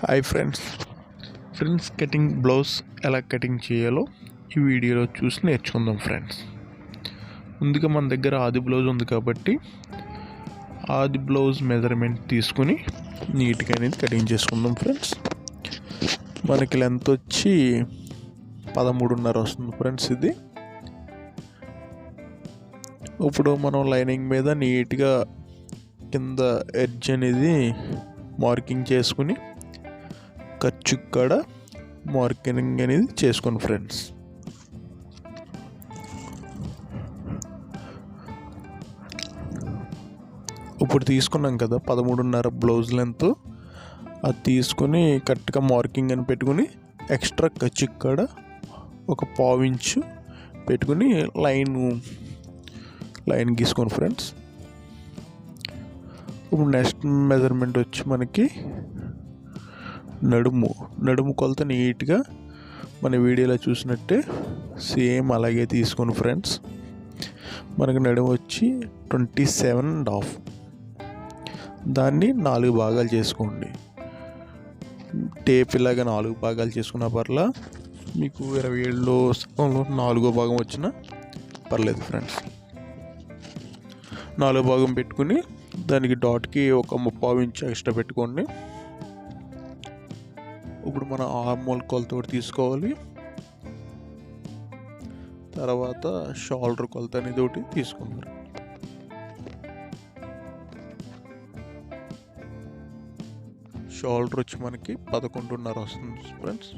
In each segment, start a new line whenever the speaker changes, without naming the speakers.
Hi friends cutting blouse ఎలా cutting చేయాలో ఈ వీడియోలో చూసి నేర్చుకుందాం ఫ్రెండ్స్. ముందుగా మన దగ్గర ఆది బ్లౌజ్ ఉంది కాబట్టి ఆది బ్లౌజ్ మెజర్మెంట్ తీసుకుని నీట్గా అనేది కటింగ్ చేసుకుందాం ఫ్రెండ్స్. మనకి లెంత్ వచ్చి 13.5 వస్తుంది ఫ్రెండ్స్. ఇది ఇప్పుడు మనం లైనింగ్ మీద నీట్గా కింద ఎడ్జ్ అనేది మార్కింగ్ చేసుకుని ఖర్చు కాడ మార్కింగ్ అనేది చేసుకోండి ఫ్రెండ్స్. ఇప్పుడు తీసుకున్నాం కదా 13.5 బ్లౌజ్ లెంత్, అది తీసుకొని కరెక్ట్గా మార్కింగ్ అని పెట్టుకుని ఎక్స్ట్రా ఖర్చు కాడ ఒక 1/2 ఇంచు పెట్టుకుని లైన్ గీసుకోండి ఫ్రెండ్స్. ఇప్పుడు నెక్స్ట్ మెజర్మెంట్ వచ్చి మనకి నడుము కొలత నీట్గా మన వీడియోలో చూసినట్టే సేమ్ అలాగే తీసుకోండి ఫ్రెండ్స్. మనకి నడుము వచ్చి 27.5, దాన్ని 4 భాగాలు చేసుకోండి. టేప్ ఇలాగా 4 భాగాలు చేసుకున్న పర్లా, మీకు 27లో 4వ భాగం వచ్చినా పర్లేదు ఫ్రెండ్స్. 4వ భాగం పెట్టుకుని దానికి డాట్కి ఒక 3/4 ఇంచు ఎక్స్ట్రా పెట్టుకోండి. ఇప్పుడు మన ఆర్మోల్ కొలత ఒకటి తీసుకోవాలి, తర్వాత షోల్డర్ కొలత అనేది ఒకటి తీసుకున్నారు. షోల్డర్ వచ్చి మనకి 11.5 వస్తుంది ఫ్రెండ్స్.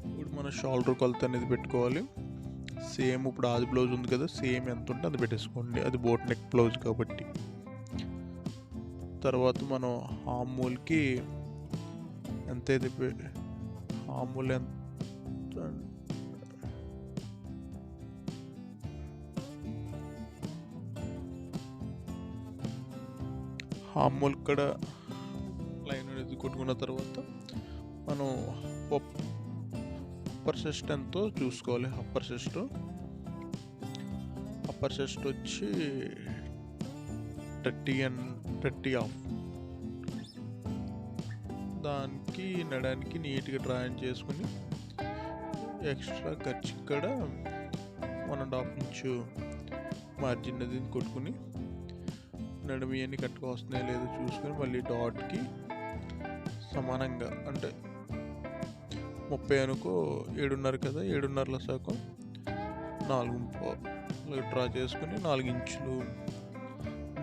ఇప్పుడు మన షోల్డర్ కొలత అనేది పెట్టుకోవాలి. సేమ్ ఇప్పుడు ఆది బ్లౌజ్ ఉంది కదా, సేమ్ ఎంత ఉంటే అది పెట్టేసుకోండి. అది బోట్ నెక్ బ్లౌజ్ కాబట్టి. తర్వాత మనం హామూల్కి ఎంతైతే హామూల్ ఎంత హామూల్ ఇక్కడ లైన్ అనేది కొట్టుకున్న తర్వాత మనం అప్పర్ చెస్ట్ ఎంతో చూసుకోవాలి. అప్పర్ చెస్ట్ వచ్చి 30.5. దానికి నడానికి నీట్గా డ్రాయింగ్ చేసుకుని ఎక్స్ట్రా ఖర్చు ఇక్కడ 1.5 ఇంచు మార్జిన్ అది కొట్టుకుని నడుము ఇవన్నీ కట్టుకు వస్తున్నాయో లేదో చూసుకొని మళ్ళీ డాట్కి సమానంగా, అంటే 30 అనుకో 7.5 కదా, 7.5లో సగం 4 డ్రా చేసుకుని 4 ఇంచులు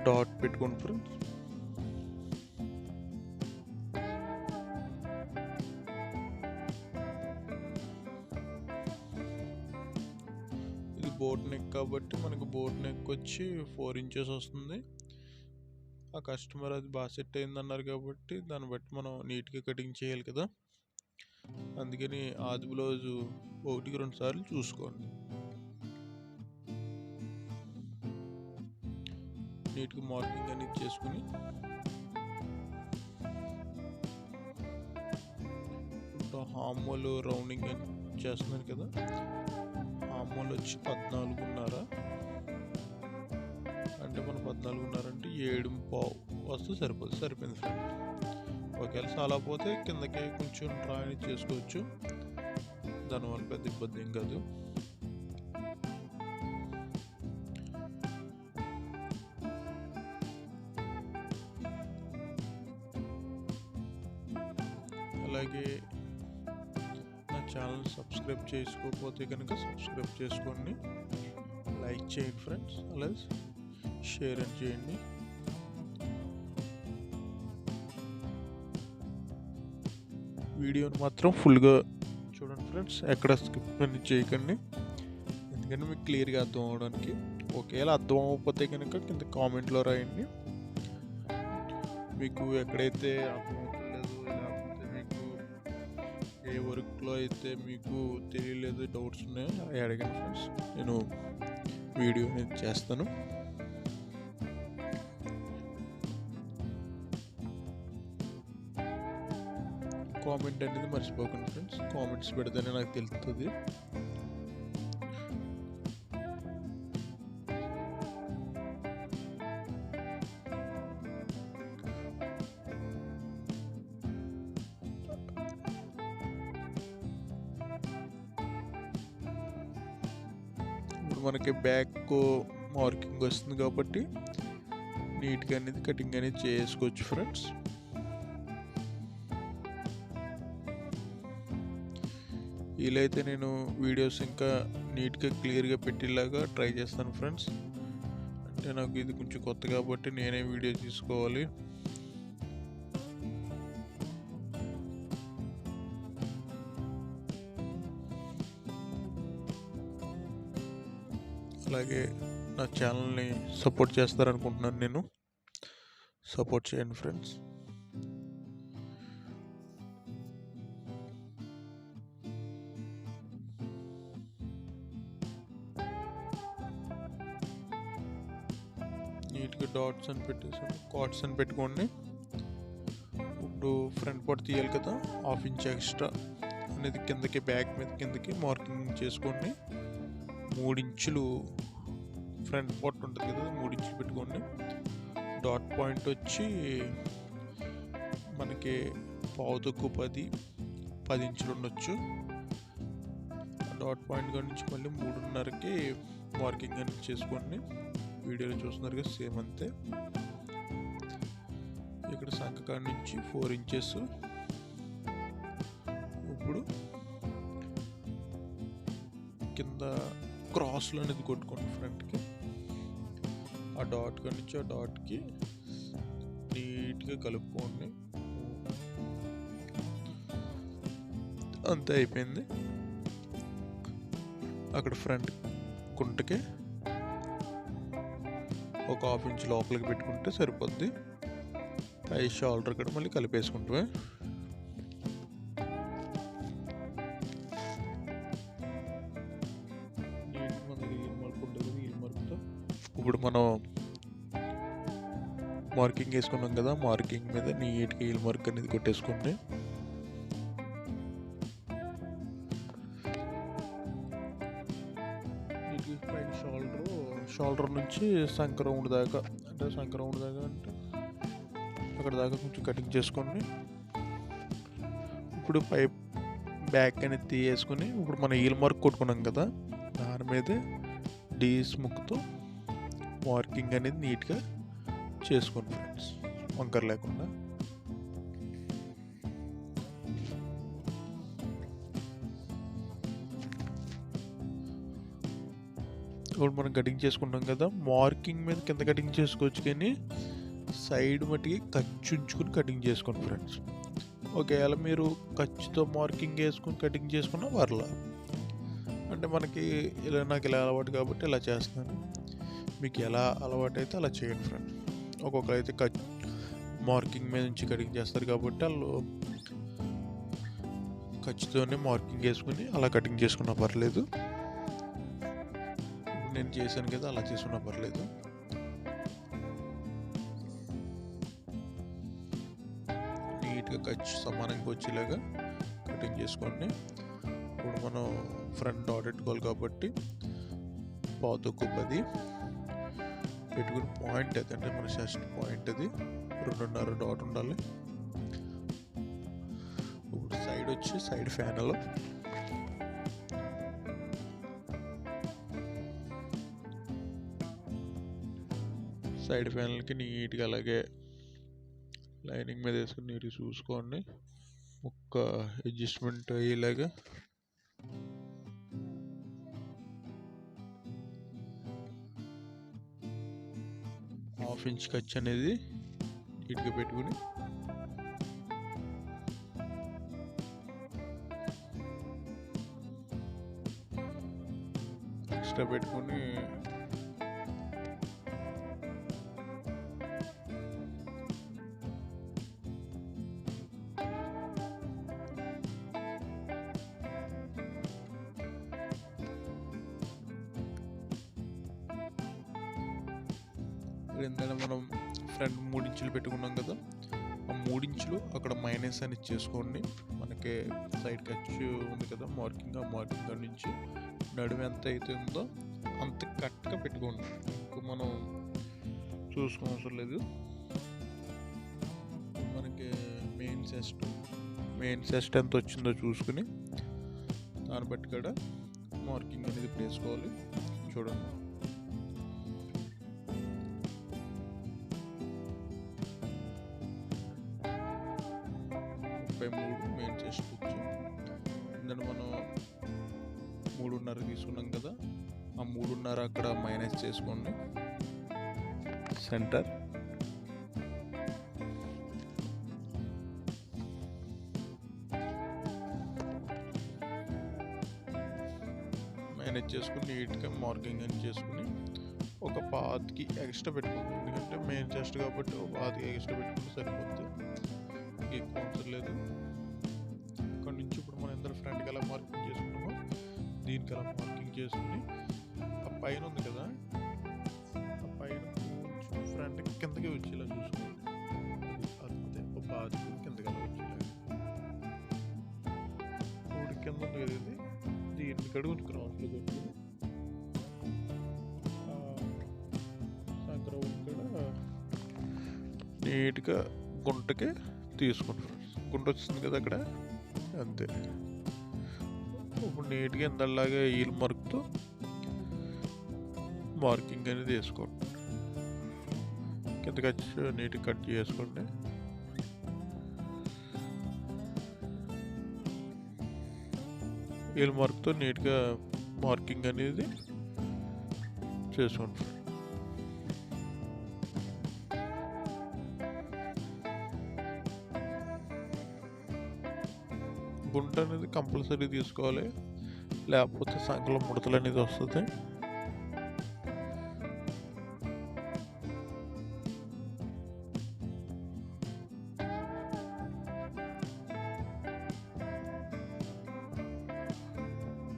డాట్ పెట్టుకోండి ఫ్రెండ్స్. ఇది బోట్ నెక్ కాబట్టి మనకు బోట్ నెక్ వచ్చి 4 ఇంచెస్ వస్తుంది. ఆ కస్టమర్ అది బాగా సెట్ అయిందన్నారు కాబట్టి దాన్ని బట్టి మనం నీట్గా కటింగ్ చేయాలి కదా, అందుకని ఆది బ్లౌజు 1-2 సార్లు చూసుకోండి. నీట్గా మార్కింగ్ అనేది చేసుకుని హామోల్ రౌండింగ్ అని చేస్తున్నారు కదా, హామోల్ వచ్చి 14.5, అంటే మనం 14.5 అంటే 7.5 వస్తే సరిపోయింది ఫ్రెండ్. ఒకవేళ చాలా పోతే కిందకి కొంచెం డ్రా అనేది చేసుకోవచ్చు, దానివల్ల పెద్ద ఇబ్బంది ఏం కాదు. అలాగే నా ఛానల్ సబ్స్క్రైబ్ చేసుకోకపోతే కనుక సబ్స్క్రైబ్ చేసుకోండి, లైక్ చేయండి ఫ్రెండ్స్, అలాగే షేర్ అని చేయండి. వీడియోని మాత్రం ఫుల్గా చూడండి ఫ్రెండ్స్, ఎక్కడ స్కిప్ అని చేయకండి, ఎందుకంటే మీకు క్లియర్గా అర్థం అవడానికి. ఒకవేళ అర్థం అవ్వకపోతే కనుక కింద కామెంట్లో రాయండి. మీకు ఎక్కడైతే అర్థం అవ్వట్లేదు, లేకపోతే మీకు ఏ వర్క్లో అయితే మీకు తెలియలేదు, డౌట్స్ ఉన్నాయో అవి అడగండి ఫ్రెండ్స్, నేను వీడియో అనేది చేస్తాను. కామెంట్ అనేది మర్చిపోకండి ఫ్రెండ్స్, కామెంట్స్ పెడితేనే నాకు తెలుస్తుంది. ఇప్పుడు మనకి బ్యాక్ మార్కింగ్ వస్తుంది కాబట్టి నీట్గా అనేది కటింగ్ అనేది చేసుకోవచ్చు ఫ్రెండ్స్. వీలైతే నేను వీడియోస్ ఇంకా నీట్గా క్లియర్గా పెట్టేలాగా ట్రై చేస్తాను ఫ్రెండ్స్. అంటే నాకు ఇది కొంచెం కొత్త కాబట్టి నేనే వీడియో తీసుకోవాలి. అలాగే నా ఛానల్ని సపోర్ట్ చేస్తారనుకుంటున్నాను నేను. సపోర్ట్ చేయండి ఫ్రెండ్స్. నీట్గా డాట్స్ అని పెట్టేసాను, కార్డ్స్ అని పెట్టుకోండి. ఇప్పుడు ఫ్రంట్ పార్ట్ తీయాలి కదా, 1/2 ఇంచ్ ఎక్స్ట్రా అనేది కిందకి బ్యాక్ మీద కిందకి మార్కింగ్ చేసుకోండి. 3 ఇంచులు ఫ్రంట్ పార్ట్ ఉంటుంది కదా, 3 ఇంచులు పెట్టుకోండి. డాట్ పాయింట్ వచ్చి మనకి 10 ఇంచులు ఉండొచ్చు. డాట్ పాయింట్ కాడి నుంచి మళ్ళీ 3.5కి మార్కింగ్ అనేది చేసుకోండి. వీడియోలో చూస్తున్నారు కదా, సేమ్ అంతే. ఇక్కడ సంఖ కాడి నుంచి 4 ఇంచెస్. ఇప్పుడు కింద క్రాస్లో అనేది కొట్టుకోండి ఫ్రంట్కి. ఆ డాట్ కాడి నుంచి ఆ డాట్కి నీట్గా కలుపుకోండి. అంతే, అయిపోయింది. అక్కడ ఫ్రంట్ కుంటకి ఒక 1/2 ఇంచ్ లోపలికి పెట్టుకుంటే సరిపోద్ది. పై షోల్డర్ కూడా మళ్ళీ కలిపేసుకుంటే ఇప్పుడు మనం మార్కింగ్ వేసుకున్నాం కదా, మార్కింగ్ మీద నీట్గా హీల్ మార్క్ అనేది కొట్టేసుకోండి. పైన షోల్డర్ నుంచి సంక రౌండ్ దాకా అంటే అక్కడ దాకా కొంచెం కటింగ్ చేసుకోండి. ఇప్పుడు బ్యాక్ అనేది తీయేసుకొని ఇప్పుడు మనం హీల్ మార్క్ కొట్టుకున్నాం కదా, దాని మీదే డీస్ ముక్తో మార్కింగ్ అనేది నీట్గా చేసుకోండి ఫ్రెండ్స్, వంకర లేకుండా. ఇప్పుడు మనం కటింగ్ చేసుకుంటాం కదా, మార్కింగ్ మీద కింద కటింగ్ చేసుకోవచ్చు, కానీ సైడ్ మట్టికి ఖర్చు ఉంచుకుని కటింగ్ చేసుకోండి ఫ్రెండ్స్. ఒకవేళ మీరు ఖర్చుతో మార్కింగ్ వేసుకుని కటింగ్ చేసుకున్నా పర్లా. అంటే మనకి నాకు ఇలా అలవాటు కాబట్టి ఇలా చేస్తున్నాను. మీకు ఎలా అలవాటు అయితే అలా చేయండి ఫ్రెండ్స్. ఒక్కొక్కరు అయితే మార్కింగ్ మీద నుంచి కటింగ్ చేస్తారు కాబట్టి వాళ్ళు ఖర్చుతోనే మార్కింగ్ వేసుకుని అలా కటింగ్ చేసుకున్నా పర్లేదు. నేను చేశాను కదా, అలా చేసుకున్నా పర్లేదు. నీట్గా ఖర్చు సమానంగా వచ్చేలాగా కటింగ్ చేసుకోండి. ఇప్పుడు మనం ఫ్రంట్ డాట్ పెట్టుకోవాలి కాబట్టి 10 పెట్టుకుని పాయింట్ అది అంటే మన షస్ట్ పాయింట్ అది 2.5 డాట్ ఉండాలి. ఇప్పుడు సైడ్ వచ్చి సైడ్ ఫ్యాన్లో సైడ్ ఫ్యాన్లకి నీట్గా అలాగే లైనింగ్ మీద వేసుకుని నీట్గా చూసుకోండి. ఒక్క అడ్జస్ట్మెంట్ అయ్యేలాగా ½ ఇంచ్ ఖర్చు అనేది నీట్గా పెట్టుకుని ఎక్స్ట్రా పెట్టుకుని ఏంటంటే మనం ఫ్రంట్ 3 ఇంచులు పెట్టుకున్నాం కదా, ఆ 3 ఇంచులు అక్కడ మైనస్ అని చేసుకోండి. మనకి సైడ్ ఖర్చు ఉంది కదా మార్కింగ్, ఆ మార్కింగ్ నుంచి నడుము ఎంత అయితే ఉందో అంత కరెక్ట్గా పెట్టుకోండి. ఇంకా మనం చూసుకోవసరం లేదు. మనకి మెయిన్ చెస్ట్ ఎంత వచ్చిందో చూసుకుని దాన్ని బట్టి కూడా మార్కింగ్ అనేది వేసుకోవాలి. చూడండి. మెయిన్ చెస్ట్ వచ్చి ఇందులో మనం 3.5 తీసుకున్నాం కదా, ఆ 3.5 అక్కడ మైనస్ చేసుకోండి. సెంటర్ మైనస్ చేసుకుని నీట్గా మార్కింగ్ అని చేసుకుని ఒక పాత్కి ఎక్స్ట్రా పెట్టుకోండి. ఎందుకంటే మెయిన్ చెస్ట్ కాబట్టి ఒక పాత్కి ఎక్స్ట్రా పెట్టుకుంటే సరిపోతుంది, ఎక్కువ అవసరం లేదు. ఇక్కడ నుంచి ఇప్పుడు మనం ఇందులో ఫ్రంట్కి ఎలా మార్కింగ్ చేసుకున్నామో దీనికి ఎలా మార్కింగ్ చేసుకుని ఆ పైన ఉంది కదా, ఆ పైన కొంచెం ఫ్రంట్కి కిందకి వచ్చేలా చూసుకోండి. అంతే, ఒక పాత్కి కిందకి అలా వచ్చేలా. ఇప్పుడు కింద ఉంది కదా ఇది, దీన్ని కడుగు క్రాస్లో కొట్టుకుని సంక్రమం కూడా నీట్గా గుంటకి తీసుకుంటాం. గుంట వస్తుంది కదా అక్కడ, అంతే. ఇప్పుడు నీట్గా ఇంతలాగే ఈల్ మార్క్తో మార్కింగ్ అనేది వేసుకోండి. కిందకి వచ్చి నీట్గా కట్ చేసుకోండి. ఈల్ మార్క్తో నీట్గా మార్కింగ్ అనేది చేసుకోండి. గుంట అనేది కంపల్సరీ తీసుకోవాలి, లేకపోతే సంకలం ముడతలు అనేది వస్తుంది.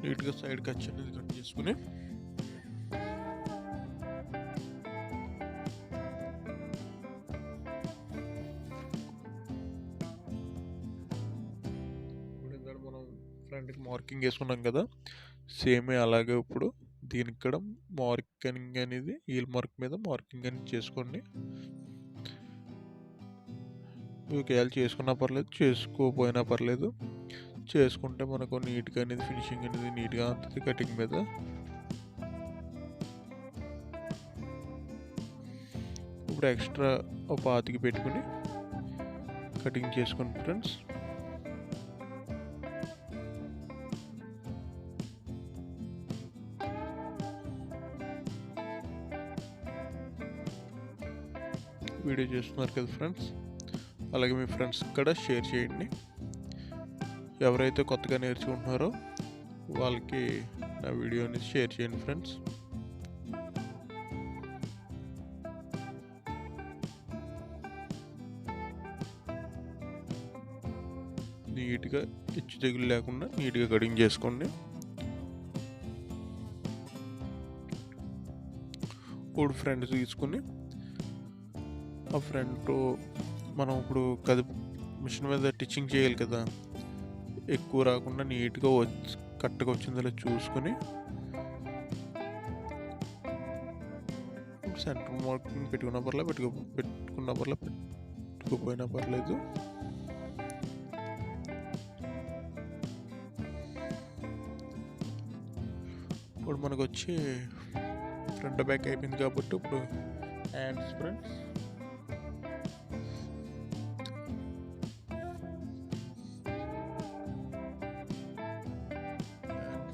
నీట్గా సైడ్ కచ్ అనేది కట్ చేసుకుని మనం ఫ్రంట్కి మార్కింగ్ వేసుకున్నాం కదా, సేమే అలాగే ఇప్పుడు దీనికి ఇక్కడ మార్కింగ్ అనేది ఈల్ మార్క్ మీద మార్కింగ్ అనేది చేసుకోండి. ఒకవేళ చేసుకున్నా పర్లేదు, చేసుకోకపోయినా పర్లేదు. చేసుకుంటే మనకు నీట్గా అనేది ఫినిషింగ్ అనేది నీట్గా ఉంటుంది కటింగ్ మీద. ఇప్పుడు ఎక్స్ట్రా ఒక పాతికి పెట్టుకుని కటింగ్ చేసుకోండి ఫ్రెండ్స్. వీడియో చేస్తున్నారు కదా ఫ్రెండ్స్, అలాగే మీ ఫ్రెండ్స్ కూడా షేర్ చేయండి. ఎవరైతే కొత్తగా నేర్చుకుంటున్నారో వాళ్ళకి నా వీడియోని షేర్ చేయండి ఫ్రెండ్స్. నీట్గా హెచ్చు తెగులు లేకుండా నీట్గా కటింగ్ చేసుకోండి. ఇప్పుడు ఫ్రంట్ తీసుకుని ఆ ఫ్రంట్ మనం ఇప్పుడు మిషన్ మీద టిచ్చింగ్ చేయాలి కదా, ఎక్కువ రాకుండా నీట్గా కరెక్ట్గా వచ్చిందో చూసుకొని సెంటర్ మార్కింగ్ పెట్టుకున్నా పర్లేదు, పెట్టుకున్నా పర్లేదు, పెట్టుకోపోయినా పర్లేదు. ఇప్పుడు మనకు వచ్చి ఫ్రంట్ బ్యాక్ అయిపోయింది కాబట్టి ఇప్పుడు హ్యాండ్స్ ఫ్రెండ్స్.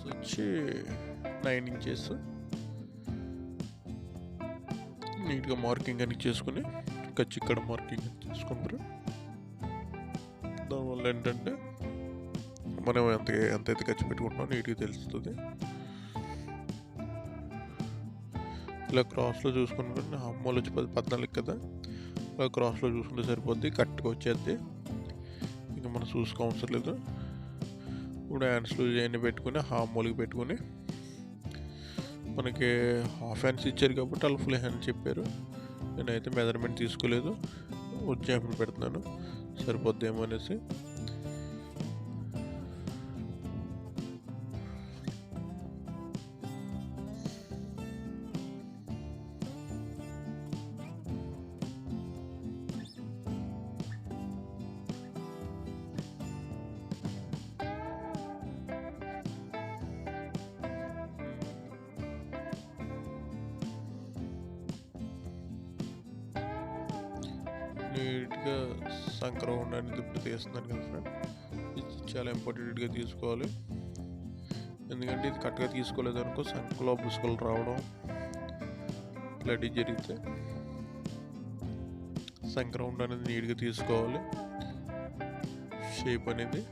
వచ్చి 9 ఇంచెస్ నీట్గా మార్కింగ్ అని చేసుకుని ఖర్చు ఇక్కడ మార్కింగ్ అని చేసుకుంటారు. దానివల్ల ఏంటంటే మనం ఎంతైతే ఖర్చు పెట్టుకుంటున్నామో నీట్గా తెలుస్తుంది. ఇలా క్రాస్లో చూసుకుని అమ్మోలు వచ్చి 14 కదా, ఇలా క్రాస్లో చూసుకుంటే సరిపోద్ది, కరెక్ట్గా వచ్చేద్ది, ఇంకా మనం చూసుకోవసరం లేదు. ఇప్పుడు హ్యాండ్స్ లూజ్ అన్నీ పెట్టుకుని హామ్మూలకి పెట్టుకుని మనకి హాఫ్ హ్యాండ్స్ ఇచ్చారు కాబట్టి వాళ్ళు ఫుల్ హ్యాండ్ చెప్పారు. నేనైతే మెజర్మెంట్ తీసుకోలేదు, వచ్చేప్పుడు పెడుతున్నాను సరిపోద్దేమో అనేసి. నీట్గా సంక్రౌండ్ అనేది ఇప్పుడు తీస్తున్నాను కదా ఫ్రెండ్. ఇది చాలా ఇంపార్టెంట్గా తీసుకోవాలి, ఎందుకంటే ఇది కరెక్ట్గా తీసుకోలేదు అనుకో సంకలో బుసుకలు రావడం ఇలాంటివి జరిగితే సంక్రౌండ్ అనేది నీట్గా తీసుకోవాలి. షేప్ అనేది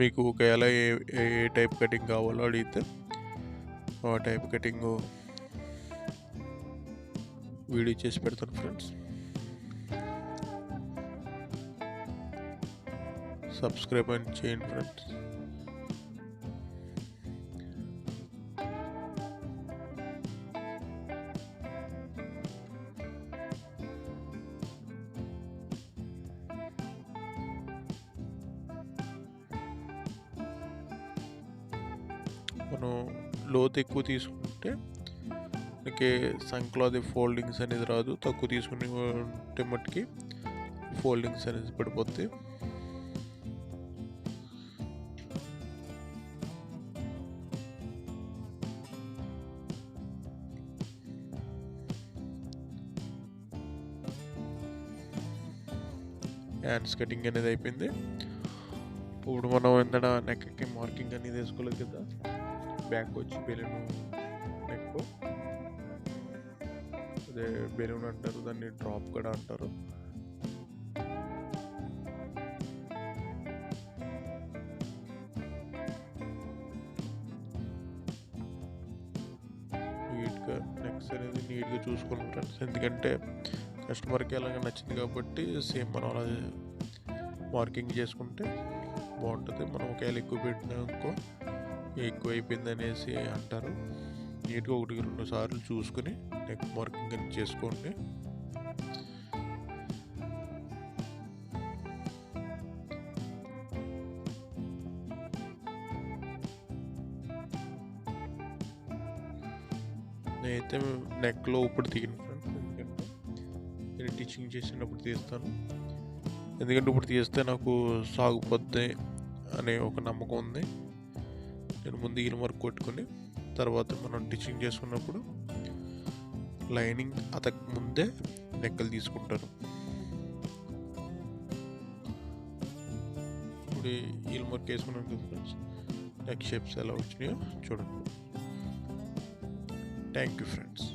మీకు ఒకవేళ ఏ టైప్ కటింగ్ కావాలో అడిగితే ఆ టైప్ కటింగ్ వీడియో చేసి పెడతాను ఫ్రెండ్స్. సబ్స్క్రైబ్ అని చేయండి ఫ్రెండ్స్. మనం లోతు ఎక్కువ తీసుకుంటే మనకి సంకలో అది ఫోల్డింగ్స్ అనేది రాదు, తక్కువ తీసుకుని ఉంటే మట్టుకి ఫోల్డింగ్స్ అనేది పడిపోద్ది. హ్యాండ్స్ కటింగ్ అనేది అయిపోయింది. ఇప్పుడు మనం ఏంటంటే నెక్కి మార్కింగ్ అనేది వేసుకోలేదు కదా, బ్యాక్ వచ్చి బెలూన్ నెక్, అదే బెలూన్ అంటారు, దాన్ని డ్రాప్ కూడా అంటారు. నీట్గా నెక్స్ అనేది నీట్గా చూసుకోవాలి ఫ్రెండ్స్, ఎందుకంటే కస్టమర్కి ఎలాగ నచ్చింది కాబట్టి సేమ్ మనం అలా మార్కింగ్ చేసుకుంటే బాగుంటుంది. మనం ఒకవేళ ఎక్కువ పెట్టినా ఇంకో ఎక్కువ అయిపోయింది అనేసి అంటారు. నీట్గా 1-2 సార్లు చూసుకుని నెక్ మార్కింగ్ అని చేసుకోండి. నేనైతే నెక్లో ఇప్పుడు తీయను ఫ్రెండ్స్, ఎందుకంటే నేను టీచింగ్ చేసినప్పుడు తీస్తాను. ఎందుకంటే ఇప్పుడు తీస్తే నాకు సాగుపోద్ది అనే ఒక నమ్మకం ఉంది. నేను ముందు ఈల్ మార్క్ కొట్టుకుని తర్వాత మనం టీచింగ్ చేసుకున్నప్పుడు లైనింగ్ అతకు ముందే నెక్కలు తీసుకుంటాను. ఇప్పుడు ఈల్ మార్క్ వేసుకున్నాను కదా ఫ్రెండ్స్, నెక్ షేప్స్ ఎలా వచ్చినాయో చూడండి. Thank you friends.